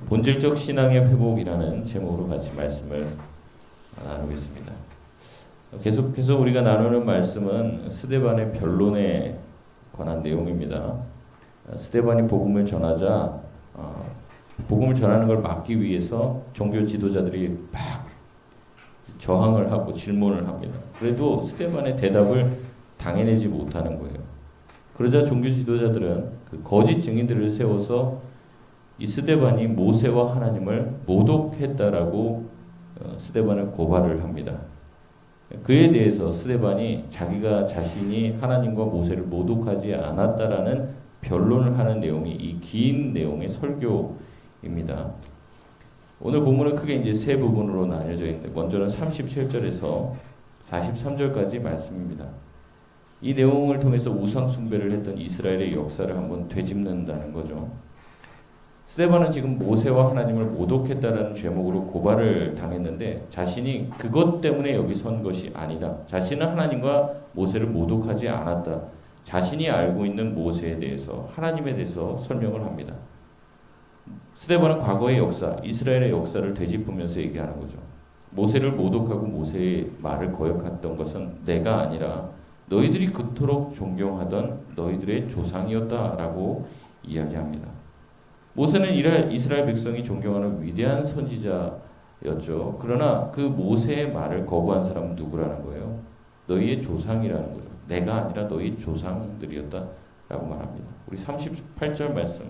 본질적 신앙의 회복이라는 제목으로 같이 말씀을 나누겠습니다. 계속해서 우리가 나누는 말씀은 스데반의 변론에 관한 내용입니다. 스데반이 복음을 전하자 복음을 전하는 걸 막기 위해서 종교 지도자들이 막 저항을 하고 질문을 합니다. 그래도 스데반의 대답을 당해내지 못하는 거예요. 그러자 종교 지도자들은 그 거짓 증인들을 세워서 이 스데반이 모세와 하나님을 모독했다라고 스데반을 고발을 합니다. 그에 대해서 스데반이 자기가 자신이 하나님과 모세를 모독하지 않았다라는 변론을 하는 내용이 이 긴 내용의 설교입니다. 오늘 본문은 크게 이제 세 부분으로 나뉘어져 있는데 먼저는 37절에서 43절까지 말씀입니다. 이 내용을 통해서 우상 숭배를 했던 이스라엘의 역사를 한번 되짚는다는 거죠. 스데반은 지금 모세와 하나님을 모독했다라는 죄목으로 고발을 당했는데 자신이 그것 때문에 여기 선 것이 아니다. 자신은 하나님과 모세를 모독하지 않았다. 자신이 알고 있는 모세에 대해서 하나님에 대해서 설명을 합니다. 스데반은 과거의 역사, 이스라엘의 역사를 되짚으면서 얘기하는 거죠. 모세를 모독하고 모세의 말을 거역했던 것은 내가 아니라 너희들이 그토록 존경하던 너희들의 조상이었다라고 이야기합니다. 모세는 이스라엘 백성이 존경하는 위대한 선지자였죠. 그러나 그 모세의 말을 거부한 사람은 누구라는 거예요? 너희의 조상이라는 거죠. 내가 아니라 너희 조상들이었다라고 말합니다. 우리 38절 말씀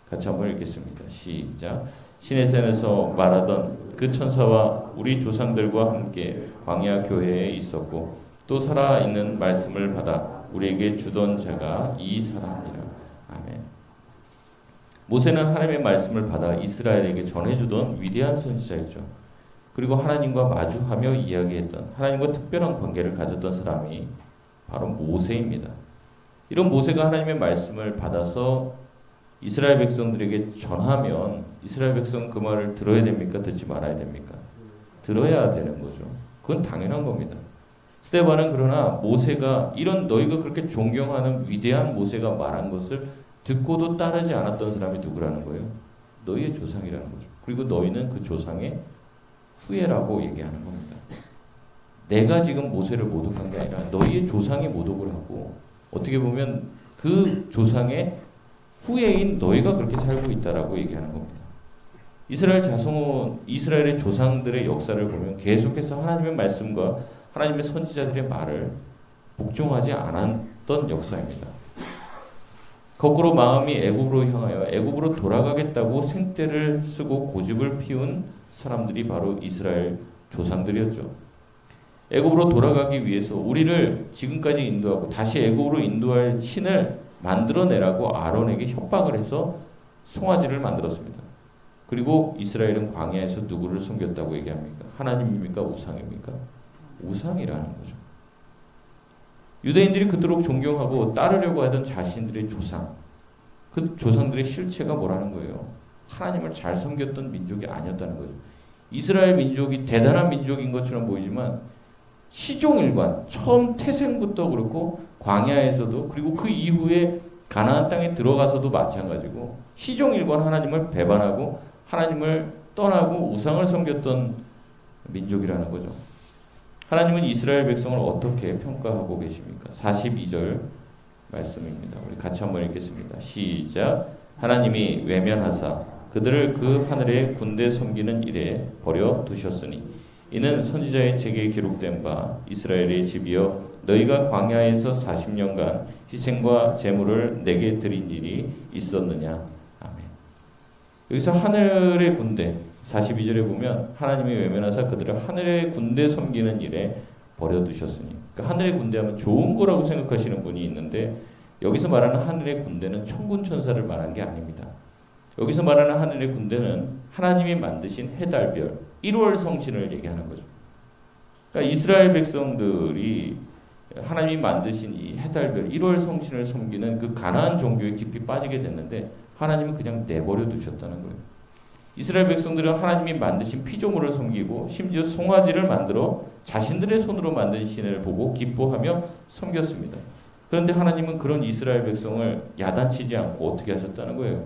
같이 한번 읽겠습니다. 시작. 시내산에서 말하던 그 천사와 우리 조상들과 함께 광야 교회에 있었고 또 살아있는 말씀을 받아 우리에게 주던 자가 이 사람이라. 아멘. 모세는 하나님의 말씀을 받아 이스라엘에게 전해주던 위대한 선지자였죠. 그리고 하나님과 마주하며 이야기했던 하나님과 특별한 관계를 가졌던 사람이 바로 모세입니다. 이런 모세가 하나님의 말씀을 받아서 이스라엘 백성들에게 전하면 이스라엘 백성은 그 말을 들어야 됩니까? 듣지 말아야 됩니까? 들어야 되는 거죠. 그건 당연한 겁니다. 스데반은 그러나 모세가 이런 너희가 그렇게 존경하는 위대한 모세가 말한 것을 듣고도 따르지 않았던 사람이 누구라는 거예요? 너희의 조상이라는 거죠. 그리고 너희는 그 조상의 후예라고 얘기하는 겁니다. 내가 지금 모세를 모독한 게 아니라 너희의 조상이 모독을 하고 어떻게 보면 그 조상의 후예인 너희가 그렇게 살고 있다라고 얘기하는 겁니다. 이스라엘의 조상들의 역사를 보면 계속해서 하나님의 말씀과 하나님의 선지자들의 말을 복종하지 않았던 역사입니다. 거꾸로 마음이 애굽으로 향하여 애굽으로 돌아가겠다고 생떼를 쓰고 고집을 피운 사람들이 바로 이스라엘 조상들이었죠. 애굽으로 돌아가기 위해서 우리를 지금까지 인도하고 다시 애굽으로 인도할 신을 만들어내라고 아론에게 협박을 해서 송아지를 만들었습니다. 그리고 이스라엘은 광야에서 누구를 섬겼다고 얘기합니까? 하나님입니까? 우상입니까? 우상이라는 거죠. 유대인들이 그토록 존경하고 따르려고 하던 자신들의 조상, 그 조상들의 실체가 뭐라는 거예요? 하나님을 잘 섬겼던 민족이 아니었다는 거죠. 이스라엘 민족이 대단한 민족인 것처럼 보이지만 시종일관, 처음 태생부터 그렇고 광야에서도 그리고 그 이후에 가나안 땅에 들어가서도 마찬가지고 시종일관 하나님을 배반하고 하나님을 떠나고 우상을 섬겼던 민족이라는 거죠. 하나님은 이스라엘 백성을 어떻게 평가하고 계십니까? 42절 말씀입니다. 우리 같이 한번 읽겠습니다. 시작. 하나님이 외면하사 그들을 그 하늘의 군대 섬기는 일에 버려 두셨으니 이는 선지자의 책에 기록된 바 이스라엘의 집이여 너희가 광야에서 40년간 희생과 제물을 내게 드린 일이 있었느냐. 아멘. 여기서 하늘의 군대 42절에 보면 하나님이 외면하사 그들을 하늘의 군대 섬기는 일에 버려두셨으니 그러니까 하늘의 군대하면 좋은 거라고 생각하시는 분이 있는데 여기서 말하는 하늘의 군대는 천군 천사를 말한 게 아닙니다. 여기서 말하는 하늘의 군대는 하나님이 만드신 해달별 1월 성신을 얘기하는 거죠. 그러니까 이스라엘 백성들이 하나님이 만드신 이 해달별 1월 성신을 섬기는 그 가나안 종교에 깊이 빠지게 됐는데 하나님은 그냥 내버려 두셨다는 거예요. 이스라엘 백성들은 하나님이 만드신 피조물을 섬기고 심지어 송아지를 만들어 자신들의 손으로 만든 신을 보고 기뻐하며 섬겼습니다. 그런데 하나님은 그런 이스라엘 백성을 야단치지 않고 어떻게 하셨다는 거예요?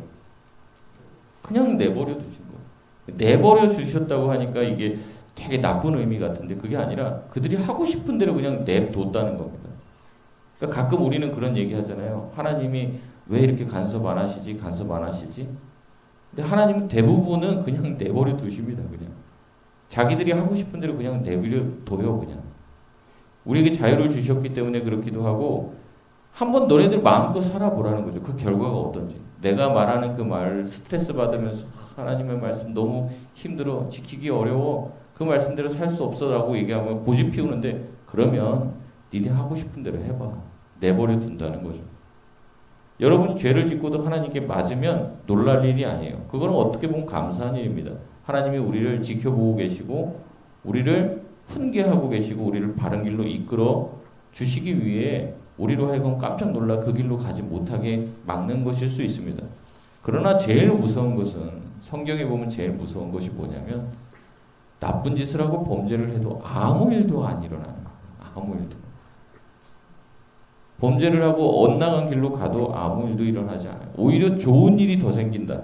그냥 내버려 두신 거예요. 내버려 주셨다고 하니까 이게 되게 나쁜 의미 같은데 그게 아니라 그들이 하고 싶은 대로 그냥 냅뒀다는 겁니다. 그러니까 가끔 우리는 그런 얘기 하잖아요. 하나님이 왜 이렇게 간섭 안 하시지? 간섭 안 하시지? 근데 하나님은 대부분은 그냥 내버려 두십니다. 그냥. 자기들이 하고 싶은 대로 그냥 내버려 둬요. 그냥. 우리에게 자유를 주셨기 때문에 그렇기도 하고 한번 너네들 마음껏 살아보라는 거죠. 그 결과가 어떤지. 내가 말하는 그 말 스트레스 받으면서 하나님의 말씀 너무 힘들어. 지키기 어려워. 그 말씀대로 살 수 없어 라고 얘기하면 고집 피우는데 그러면 니네 하고 싶은 대로 해봐. 내버려 둔다는 거죠. 여러분이 죄를 짓고도 하나님께 맞으면 놀랄 일이 아니에요. 그거는 어떻게 보면 감사한 일입니다. 하나님이 우리를 지켜보고 계시고 우리를 훈계하고 계시고 우리를 바른 길로 이끌어 주시기 위해 우리로 하여금 깜짝 놀라 그 길로 가지 못하게 막는 것일 수 있습니다. 그러나 제일 무서운 것은 성경에 보면 제일 무서운 것이 뭐냐면 나쁜 짓을 하고 범죄를 해도 아무 일도 안 일어나는 거예요. 아무 일도. 범죄를 하고 엇나간 길로 가도 아무 일도 일어나지 않아요. 오히려 좋은 일이 더 생긴다.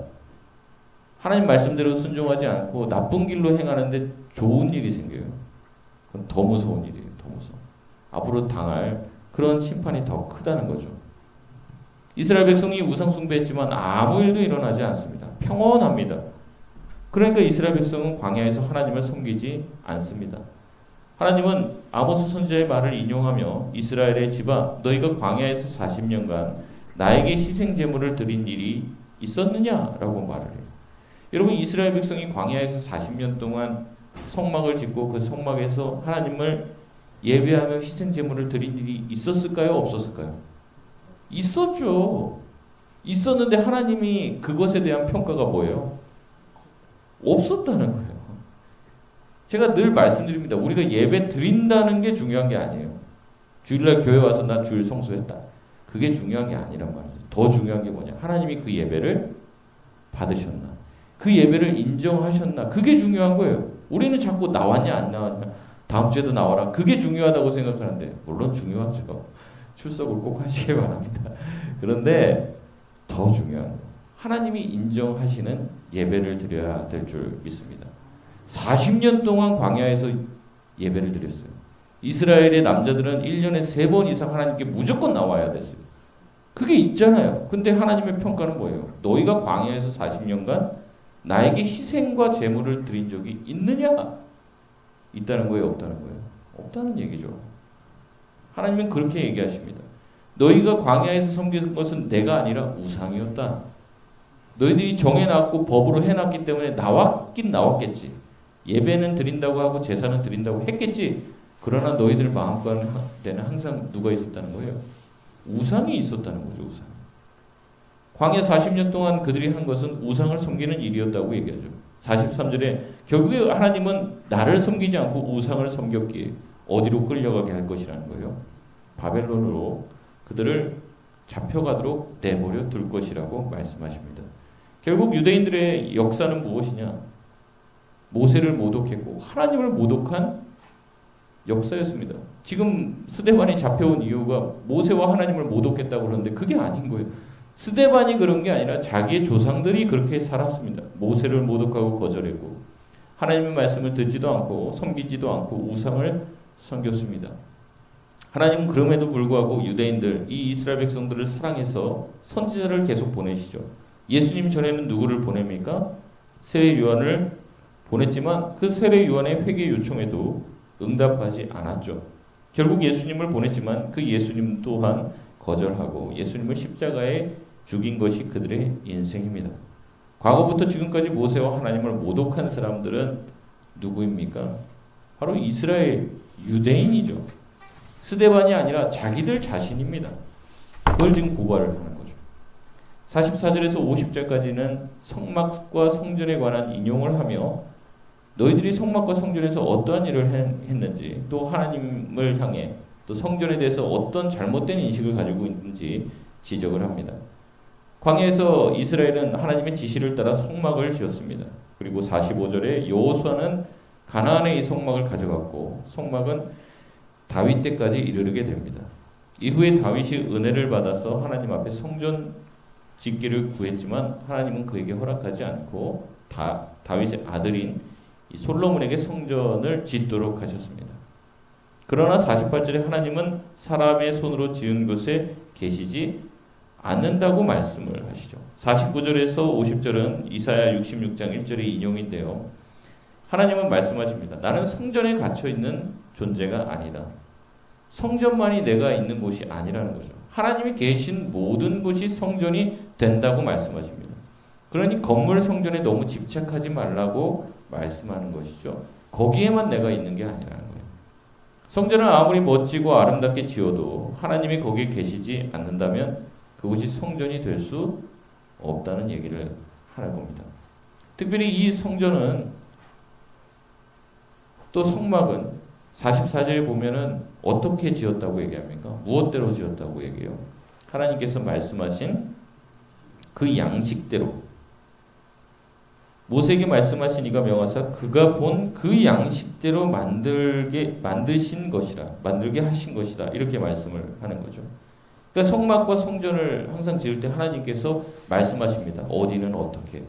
하나님 말씀대로 순종하지 않고 나쁜 길로 행하는데 좋은 일이 생겨요. 그건 더 무서운 일이에요. 더 무서워. 앞으로 당할 그런 심판이 더 크다는 거죠. 이스라엘 백성이 우상 숭배했지만 아무 일도 일어나지 않습니다. 평온합니다. 그러니까 이스라엘 백성은 광야에서 하나님을 섬기지 않습니다. 하나님은 아모스 선지자의 말을 인용하며 이스라엘의 집아 너희가 광야에서 40년간 나에게 희생 제물을 드린 일이 있었느냐라고 말을 해요. 여러분 이스라엘 백성이 광야에서 40년 동안 성막을 짓고 그 성막에서 하나님을 예배하며 희생 제물을 드린 일이 있었을까요? 없었을까요? 있었죠. 있었는데 하나님이 그것에 대한 평가가 뭐예요? 없었다는 거예요. 제가 늘 말씀드립니다. 우리가 예배 드린다는 게 중요한 게 아니에요. 주일날 교회 와서 나 주일 성수했다. 그게 중요한 게 아니란 말이죠. 더 중요한 게 뭐냐? 하나님이 그 예배를 받으셨나? 그 예배를 인정하셨나? 그게 중요한 거예요. 우리는 자꾸 나왔냐 안 나왔냐? 다음 주에도 나와라. 그게 중요하다고 생각하는데 물론 중요하죠. 출석을 꼭 하시길 바랍니다. 그런데 더 중요한 거. 하나님이 인정하시는 예배를 드려야 될 줄 믿습니다. 40년 동안 광야에서 예배를 드렸어요. 이스라엘의 남자들은 1년에 3번 이상 하나님께 무조건 나와야 됐어요. 그게 있잖아요. 근데 하나님의 평가는 뭐예요? 너희가 광야에서 40년간 나에게 희생과 제물을 드린 적이 있느냐? 있다는 거예요? 없다는 거예요? 없다는 얘기죠. 하나님은 그렇게 얘기하십니다. 너희가 광야에서 섬긴 것은 내가 아니라 우상이었다. 너희들이 정해놨고 법으로 해놨기 때문에 나왔긴 나왔겠지. 예배는 드린다고 하고 제사는 드린다고 했겠지. 그러나 너희들 마음가운데는 항상 누가 있었다는 거예요? 우상이 있었다는 거죠. 우상. 광야 40년 동안 그들이 한 것은 우상을 섬기는 일이었다고 얘기하죠. 43절에 결국에 하나님은 나를 섬기지 않고 우상을 섬겼기에 어디로 끌려가게 할 것이라는 거예요. 바벨론으로 그들을 잡혀가도록 내버려 둘 것이라고 말씀하십니다. 결국 유대인들의 역사는 무엇이냐? 모세를 모독했고 하나님을 모독한 역사였습니다. 지금 스데반이 잡혀온 이유가 모세와 하나님을 모독했다고 그러는데 그게 아닌 거예요. 스데반이 그런 게 아니라 자기의 조상들이 그렇게 살았습니다. 모세를 모독하고 거절했고 하나님의 말씀을 듣지도 않고 섬기지도 않고 우상을 섬겼습니다. 하나님은 그럼에도 불구하고 유대인들, 이 이스라엘 백성들을 사랑해서 선지자를 계속 보내시죠. 예수님 전에는 누구를 보냅니까? 세례 요한을 보냈지만 그 세례 요한의 회개 요청에도 응답하지 않았죠. 결국 예수님을 보냈지만 그 예수님 또한 거절하고 예수님을 십자가에 죽인 것이 그들의 인생입니다. 과거부터 지금까지 모세와 하나님을 모독한 사람들은 누구입니까? 바로 이스라엘 유대인이죠. 스데반이 아니라 자기들 자신입니다. 그걸 지금 고발을 하는 거죠. 44절에서 50절까지는 성막과 성전에 관한 인용을 하며 너희들이 성막과 성전에서 어떠한 일을 했는지 또 하나님을 향해 또 성전에 대해서 어떤 잘못된 인식을 가지고 있는지 지적을 합니다. 광야에서 이스라엘은 하나님의 지시를 따라 성막을 지었습니다. 그리고 45절에 여호수아는 가나안의 이 성막을 가져갔고 성막은 다윗 때까지 이르게 됩니다. 이후에 다윗이 은혜를 받아서 하나님 앞에 성전 짓기를 구했지만 하나님은 그에게 허락하지 않고 다윗의 아들인 이 솔로몬에게 성전을 짓도록 하셨습니다. 그러나 48절에 하나님은 사람의 손으로 지은 곳에 계시지 않는다고 말씀을 하시죠. 49절에서 50절은 이사야 66장 1절의 인용인데요. 하나님은 말씀하십니다. 나는 성전에 갇혀 있는 존재가 아니다. 성전만이 내가 있는 곳이 아니라는 거죠. 하나님이 계신 모든 곳이 성전이 된다고 말씀하십니다. 그러니 건물 성전에 너무 집착하지 말라고 말씀하는 것이죠. 거기에만 내가 있는 게 아니라는 거예요. 성전을 아무리 멋지고 아름답게 지어도 하나님이 거기에 계시지 않는다면 그곳이 성전이 될 수 없다는 얘기를 하는 겁니다. 특별히 이 성전은 또 성막은 44절에 보면은 어떻게 지었다고 얘기합니까? 무엇대로 지었다고 얘기해요? 하나님께서 말씀하신 그 양식대로 모세에게 말씀하신 이가 명하사 그가 본 그 양식대로 만들게 하신 것이다. 이렇게 말씀을 하는 거죠. 그러니까 성막과 성전을 항상 지을 때 하나님께서 말씀하십니다. 어디는 어떻게,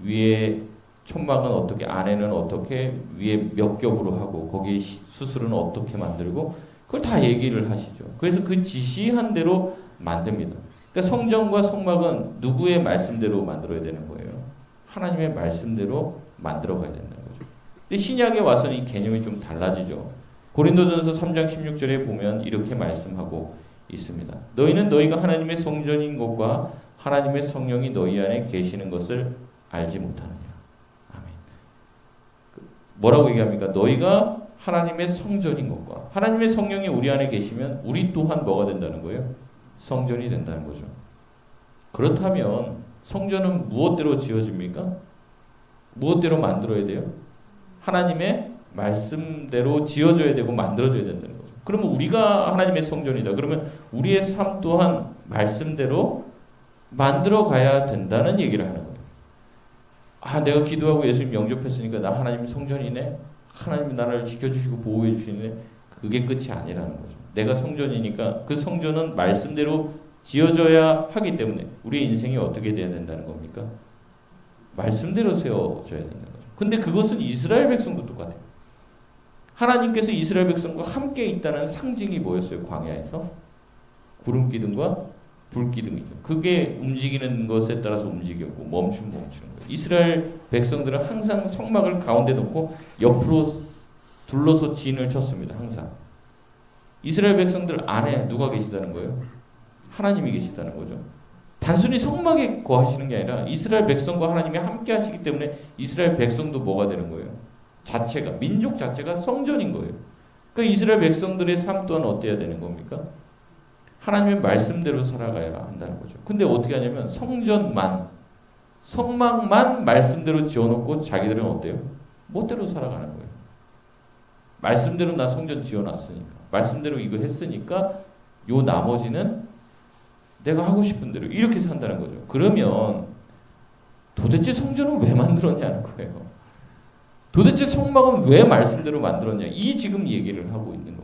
위에 천막은 어떻게, 안에는 어떻게, 위에 몇 겹으로 하고 거기 수술은 어떻게 만들고 그걸 다 얘기를 하시죠. 그래서 그 지시한 대로 만듭니다. 그러니까 성전과 성막은 누구의 말씀대로 만들어야 되는 거예요? 하나님의 말씀대로 만들어 가야 된다는 거죠. 근데 신약에 와서는 이 개념이 좀 달라지죠. 고린도전서 3장 16절에 보면 이렇게 말씀하고 있습니다. 너희는 너희가 하나님의 성전인 것과 하나님의 성령이 너희 안에 계시는 것을 알지 못하느냐. 아멘. 뭐라고 얘기합니까? 너희가 하나님의 성전인 것과 하나님의 성령이 우리 안에 계시면 우리 또한 뭐가 된다는 거예요? 성전이 된다는 거죠. 그렇다면 성전은 무엇대로 지어집니까? 무엇대로 만들어야 돼요? 하나님의 말씀대로 지어져야 되고 만들어져야 된다는 거죠. 그러면 우리가 하나님의 성전이다. 그러면 우리의 삶 또한 말씀대로 만들어 가야 된다는 얘기를 하는 거예요. 아, 내가 기도하고 예수님 영접했으니까 나 하나님 성전이네. 하나님이 나를 지켜주시고 보호해 주시네. 그게 끝이 아니라는 거죠. 내가 성전이니까 그 성전은 말씀대로 지어져야 하기 때문에 우리의 인생이 어떻게 돼야 된다는 겁니까? 말씀대로 세워져야 된다는 거죠. 근데 그것은 이스라엘 백성도 똑같아요. 하나님께서 이스라엘 백성과 함께 있다는 상징이 뭐였어요? 광야에서? 구름 기둥과 불 기둥이죠. 그게 움직이는 것에 따라서 움직였고 멈추는 거예요. 이스라엘 백성들은 항상 성막을 가운데 놓고 옆으로 둘러서 진을 쳤습니다. 항상. 이스라엘 백성들 안에 누가 계시다는 거예요? 하나님이 계시다는 거죠. 단순히 성막에 거하시는 게 아니라 이스라엘 백성과 하나님이 함께 하시기 때문에 이스라엘 백성도 뭐가 되는 거예요? 자체가, 민족 자체가 성전인 거예요. 그러니까 이스라엘 백성들의 삶 또한 어때야 되는 겁니까? 하나님의 말씀대로 살아가야 한다는 거죠. 근데 어떻게 하냐면 성막만 말씀대로 지어놓고 자기들은 어때요? 멋대로 살아가는 거예요. 말씀대로 나 성전 지어놨으니까, 말씀대로 이거 했으니까 요 나머지는 내가 하고 싶은 대로 이렇게 산다는 거죠. 그러면 도대체 성전은 왜 만들었냐는 거예요. 도대체 성막은 왜 말씀대로 만들었냐. 이 지금 얘기를 하고 있는 겁니다.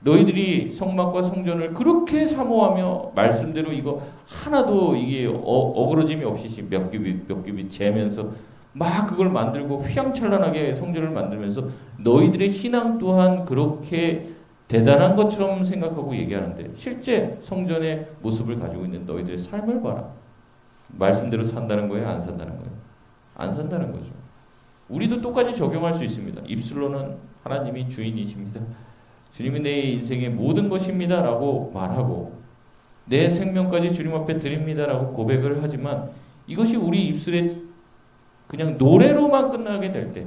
너희들이 성막과 성전을 그렇게 사모하며 말씀대로 이거 하나도 이게 어그러짐이 없이 몇 겹이 재면서 막 그걸 만들고 휘황찬란하게 성전을 만들면서 너희들의 신앙 또한 그렇게 대단한 것처럼 생각하고 얘기하는데 실제 성전의 모습을 가지고 있는 너희들의 삶을 봐라. 말씀대로 산다는 거예요? 안 산다는 거예요? 안 산다는 거죠. 우리도 똑같이 적용할 수 있습니다. 입술로는 하나님이 주인이십니다. 주님이 내 인생의 모든 것입니다 라고 말하고 내 생명까지 주님 앞에 드립니다 라고 고백을 하지만 이것이 우리 입술에 그냥 노래로만 끝나게 될 때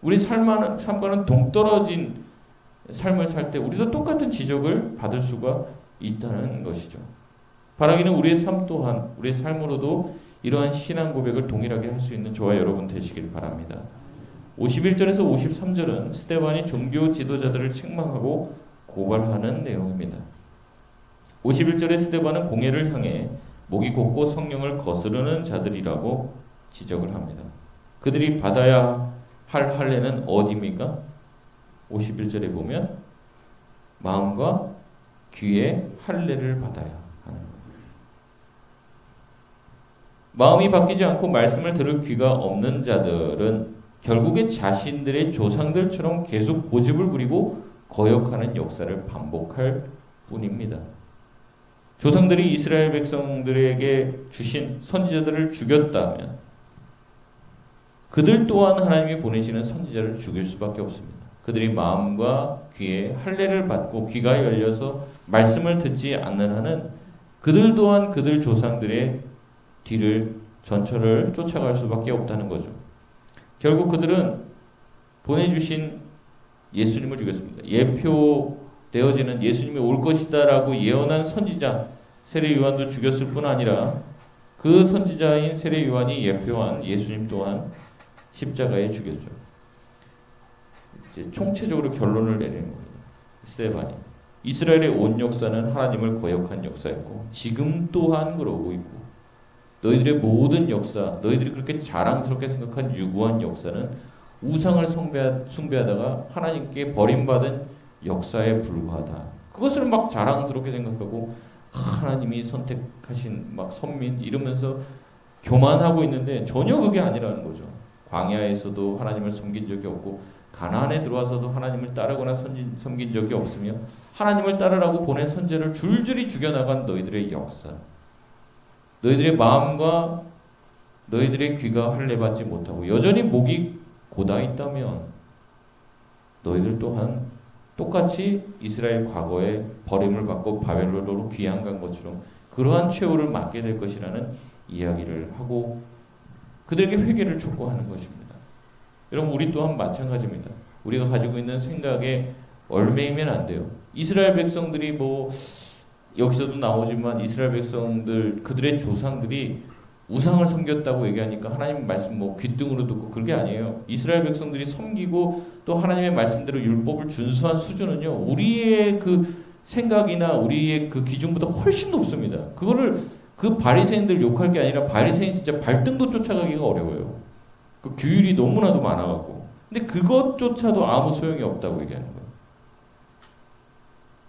우리 삶과는 동떨어진 삶을 살 때 우리도 똑같은 지적을 받을 수가 있다는 것이죠. 바라기는 우리의 삶 또한 우리의 삶으로도 이러한 신앙 고백을 동일하게 할 수 있는 저와 여러분 되시길 바랍니다. 51절에서 53절은 스데반이 종교 지도자들을 책망하고 고발하는 내용입니다. 51절에 스데반은 공회를 향해 목이 곧고 성령을 거스르는 자들이라고 지적을 합니다. 그들이 받아야 할 할례는 어디입니까? 51절에 보면 마음과 귀에 할례를 받아야 하는 겁니다. 마음이 바뀌지 않고 말씀을 들을 귀가 없는 자들은 결국에 자신들의 조상들처럼 계속 고집을 부리고 거역하는 역사를 반복할 뿐입니다. 조상들이 이스라엘 백성들에게 주신 선지자들을 죽였다면 그들 또한 하나님이 보내시는 선지자를 죽일 수밖에 없습니다. 그들이 마음과 귀에 할례를 받고 귀가 열려서 말씀을 듣지 않는 한은 그들 또한 그들 조상들의 뒤를 전철을 쫓아갈 수밖에 없다는 거죠. 결국 그들은 보내주신 예수님을 죽였습니다. 예표되어지는 예수님이 올 것이다라고 예언한 선지자 세례 요한도 죽였을 뿐 아니라 그 선지자인 세례 요한이 예표한 예수님 또한 십자가에 죽였죠. 이제 총체적으로 결론을 내리는 겁니다. 스데반이 이스라엘의 온 역사는 하나님을 거역한 역사였고 지금 또한 그러고 있고 너희들의 모든 역사, 너희들이 그렇게 자랑스럽게 생각한 유구한 역사는 우상을 숭배하다가 하나님께 버림받은 역사에 불과하다. 그것을 막 자랑스럽게 생각하고 하나님이 선택하신 막 선민 이러면서 교만하고 있는데 전혀 그게 아니라는 거죠. 광야에서도 하나님을 섬긴 적이 없고 가나안에 들어와서도 하나님을 따르거나 섬긴 적이 없으며 하나님을 따르라고 보낸 선제를 줄줄이 죽여나간 너희들의 역사, 너희들의 마음과 너희들의 귀가 할례받지 못하고 여전히 목이 고다 있다면 너희들 또한 똑같이 이스라엘 과거에 버림을 받고 바벨론으로 귀양 간 것처럼 그러한 최후를 맞게 될 것이라는 이야기를 하고 그들에게 회개를 촉구하는 것입니다. 여러분 우리 또한 마찬가지입니다. 우리가 가지고 있는 생각에 얽매이면 안 돼요. 이스라엘 백성들이 뭐 여기서도 나오지만 이스라엘 백성들 그들의 조상들이 우상을 섬겼다고 얘기하니까 하나님 말씀 뭐 귓등으로 듣고 그게 아니에요. 이스라엘 백성들이 섬기고 또 하나님의 말씀대로 율법을 준수한 수준은요 우리의 그 생각이나 우리의 그 기준보다 훨씬 높습니다. 그거를 그 바리새인들 욕할 게 아니라 바리새인 진짜 발등도 쫓아가기가 어려워요. 그 규율이 너무나도 많아갖고 근데 그것조차도 아무 소용이 없다고 얘기하는 거예요.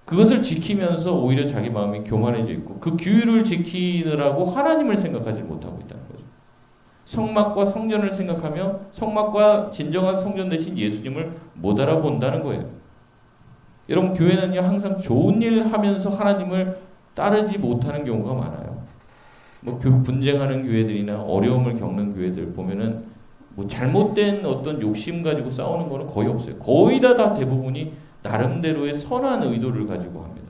그것을 지키면서 오히려 자기 마음이 교만해져 있고 그 규율을 지키느라고 하나님을 생각하지 못하고 있다는 거죠. 성막과 성전을 생각하며 성막과 진정한 성전 대신 예수님을 못 알아본다는 거예요. 여러분 교회는요 항상 좋은 일 하면서 하나님을 따르지 못하는 경우가 많아요. 뭐 분쟁하는 교회들이나 어려움을 겪는 교회들 보면은 뭐 잘못된 어떤 욕심 가지고 싸우는 거는 거의 없어요. 거의 다 대부분이 나름대로의 선한 의도를 가지고 합니다.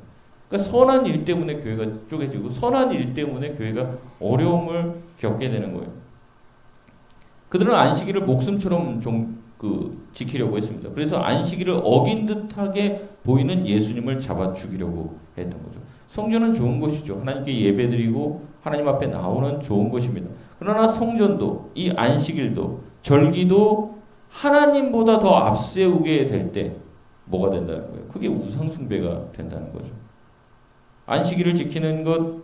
그러니까 선한 일 때문에 교회가 쪼개지고 선한 일 때문에 교회가 어려움을 겪게 되는 거예요. 그들은 안식일을 목숨처럼 지키려고 했습니다. 그래서 안식일을 어긴 듯하게 보이는 예수님을 잡아 죽이려고 했던 거죠. 성전은 좋은 것이죠. 하나님께 예배드리고 하나님 앞에 나오는 좋은 것입니다. 그러나 성전도 이 안식일도 절기도 하나님보다 더 앞세우게 될 때 뭐가 된다는 거예요? 그게 우상숭배가 된다는 거죠. 안식일을 지키는 것,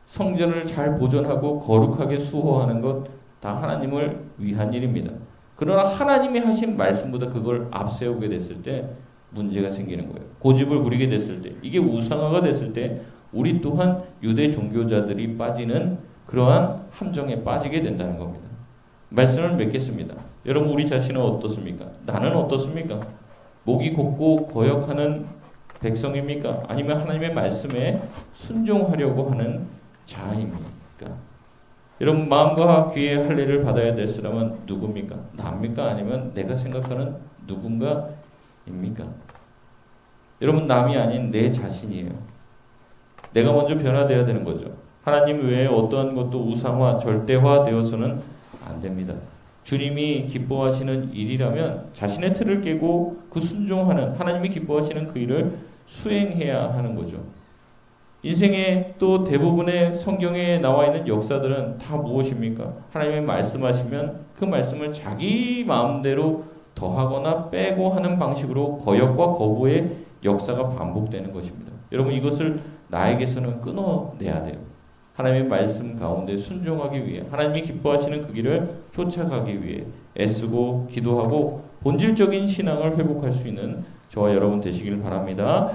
성전을 잘 보존하고 거룩하게 수호하는 것 다 하나님을 위한 일입니다. 그러나 하나님이 하신 말씀보다 그걸 앞세우게 됐을 때 문제가 생기는 거예요. 고집을 부리게 됐을 때 이게 우상화가 됐을 때 우리 또한 유대 종교자들이 빠지는 그러한 함정에 빠지게 된다는 겁니다. 말씀을 맺겠습니다. 여러분 우리 자신은 어떻습니까? 나는 어떻습니까? 목이 곧고 거역하는 백성입니까? 아니면 하나님의 말씀에 순종하려고 하는 자입니까? 여러분 마음과 귀의 할례를 받아야 될 사람은 누굽니까? 나입니까? 아니면 내가 생각하는 누군가입니까? 여러분 남이 아닌 내 자신이에요. 내가 먼저 변화되어야 되는 거죠. 하나님 외에 어떠한 것도 우상화, 절대화 되어서는 안 됩니다. 주님이 기뻐하시는 일이라면 자신의 틀을 깨고 그 순종하는 하나님이 기뻐하시는 그 일을 수행해야 하는 거죠. 인생의 또 대부분의 성경에 나와 있는 역사들은 다 무엇입니까? 하나님이 말씀하시면 그 말씀을 자기 마음대로 더하거나 빼고 하는 방식으로 거역과 거부의 역사가 반복되는 것입니다. 여러분 이것을 나에게서는 끊어내야 돼요. 하나님의 말씀 가운데 순종하기 위해 하나님이 기뻐하시는 그 길을 쫓아가기 위해 애쓰고 기도하고 본질적인 신앙을 회복할 수 있는 저와 여러분 되시길 바랍니다.